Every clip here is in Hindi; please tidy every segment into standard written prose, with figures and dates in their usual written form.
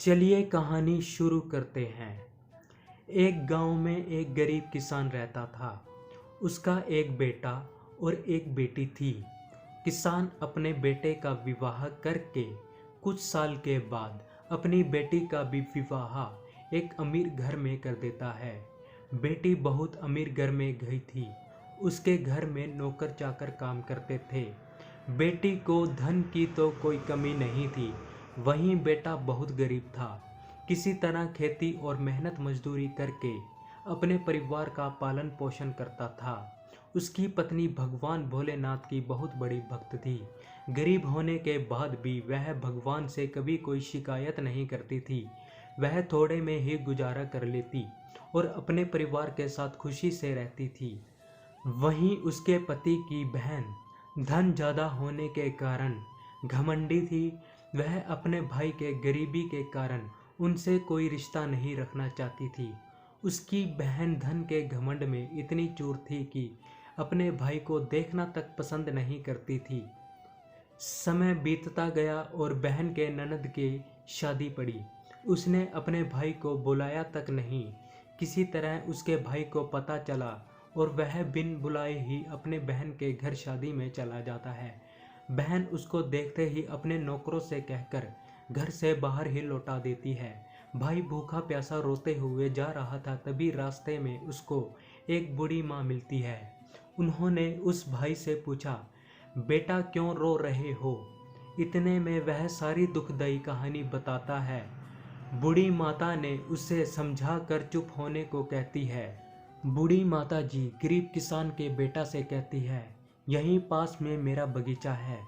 चलिए कहानी शुरू करते हैं। एक गांव में एक गरीब किसान रहता था। उसका एक बेटा और एक बेटी थी। किसान अपने बेटे का विवाह करके कुछ साल के बाद अपनी बेटी का भी विवाह एक अमीर घर में कर देता है। बेटी बहुत अमीर घर में गई थी। उसके घर में नौकर चाकर काम करते थे। बेटी को धन की तो कोई कमी नहीं थी, वहीं बेटा बहुत गरीब था। किसी तरह खेती और मेहनत मजदूरी करके अपने परिवार का पालन पोषण करता था। उसकी पत्नी भगवान भोलेनाथ की बहुत बड़ी भक्त थी। गरीब होने के बाद भी वह भगवान से कभी कोई शिकायत नहीं करती थी। वह थोड़े में ही गुजारा कर लेती और अपने परिवार के साथ खुशी से रहती थी। वहीं उसके पति की बहन धन ज़्यादा होने के कारण घमंडी थी। वह अपने भाई के गरीबी के कारण उनसे कोई रिश्ता नहीं रखना चाहती थी। उसकी बहन धन के घमंड में इतनी चूर थी कि अपने भाई को देखना तक पसंद नहीं करती थी। समय बीतता गया और बहन के ननद की शादी पड़ी। उसने अपने भाई को बुलाया तक नहीं। किसी तरह उसके भाई को पता चला और वह बिन बुलाए ही अपने बहन के घर शादी में चला जाता है। बहन उसको देखते ही अपने नौकरों से कहकर घर से बाहर ही लौटा देती है। भाई भूखा प्यासा रोते हुए जा रहा था, तभी रास्ते में उसको एक बूढ़ी माँ मिलती है। उन्होंने उस भाई से पूछा, बेटा क्यों रो रहे हो? इतने में वह सारी दुखदाई कहानी बताता है। बूढ़ी माता ने उसे समझा कर चुप होने को कहती है। बूढ़ी माता जी गरीब किसान के बेटा से कहती है, यहीं पास में मेरा बगीचा है,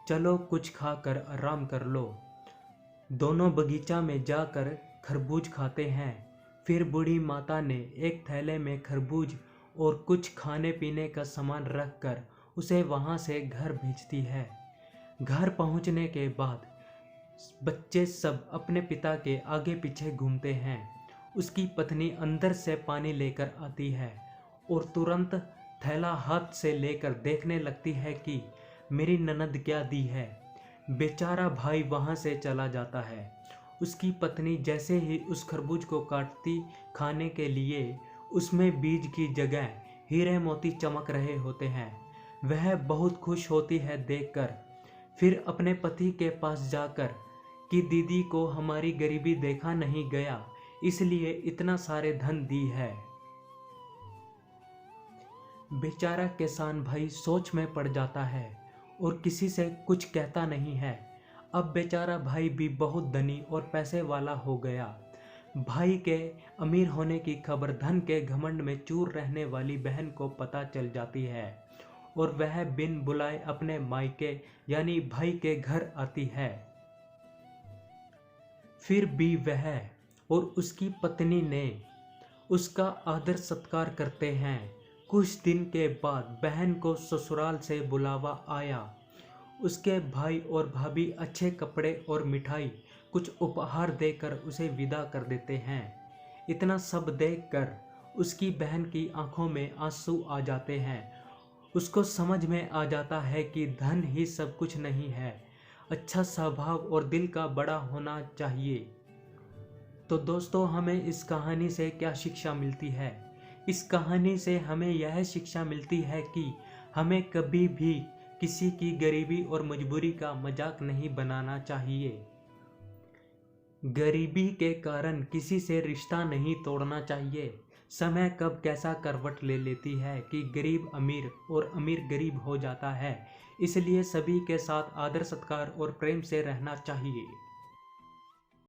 चलो कुछ खाकर आराम कर लो। दोनों बगीचा में जाकर खरबूज खाते हैं। फिर बूढ़ी माता ने एक थैले में खरबूज और कुछ खाने पीने का सामान रखकर उसे वहां से घर भेजती है। घर पहुंचने के बाद बच्चे सब अपने पिता के आगे पीछे घूमते हैं। उसकी पत्नी अंदर से पानी लेकर आती है और तुरंत थैला हाथ से लेकर देखने लगती है कि मेरी ननद क्या दी है। बेचारा भाई वहां से चला जाता है। उसकी पत्नी जैसे ही उस खरबूज को काटती खाने के लिए, उसमें बीज की जगह हीरे मोती चमक रहे होते हैं। वह बहुत खुश होती है देखकर। फिर अपने पति के पास जाकर कि दीदी को हमारी गरीबी देखा नहीं गया, इसलिए इतना सारे धन दी है। बेचारा किसान भाई सोच में पड़ जाता है और किसी से कुछ कहता नहीं है। अब बेचारा भाई भी बहुत धनी और पैसे वाला हो गया। भाई के अमीर होने की खबर धन के घमंड में चूर रहने वाली बहन को पता चल जाती है और वह बिन बुलाए अपने मायके यानी भाई के घर आती है। फिर भी वह और उसकी पत्नी ने उसका आदर सत्कार करते हैं। कुछ दिन के बाद बहन को ससुराल से बुलावा आया। उसके भाई और भाभी अच्छे कपड़े और मिठाई कुछ उपहार देकर उसे विदा कर देते हैं। इतना सब देखकर उसकी बहन की आंखों में आंसू आ जाते हैं। उसको समझ में आ जाता है कि धन ही सब कुछ नहीं है, अच्छा स्वभाव और दिल का बड़ा होना चाहिए। तो दोस्तों, हमें इस कहानी से क्या शिक्षा मिलती है? इस कहानी से हमें यह शिक्षा मिलती है कि हमें कभी भी किसी की गरीबी और मजबूरी का मजाक नहीं बनाना चाहिए। गरीबी के कारण किसी से रिश्ता नहीं तोड़ना चाहिए। समय कब कैसा करवट ले लेती है कि गरीब अमीर और अमीर गरीब हो जाता है। इसलिए सभी के साथ आदर सत्कार और प्रेम से रहना चाहिए।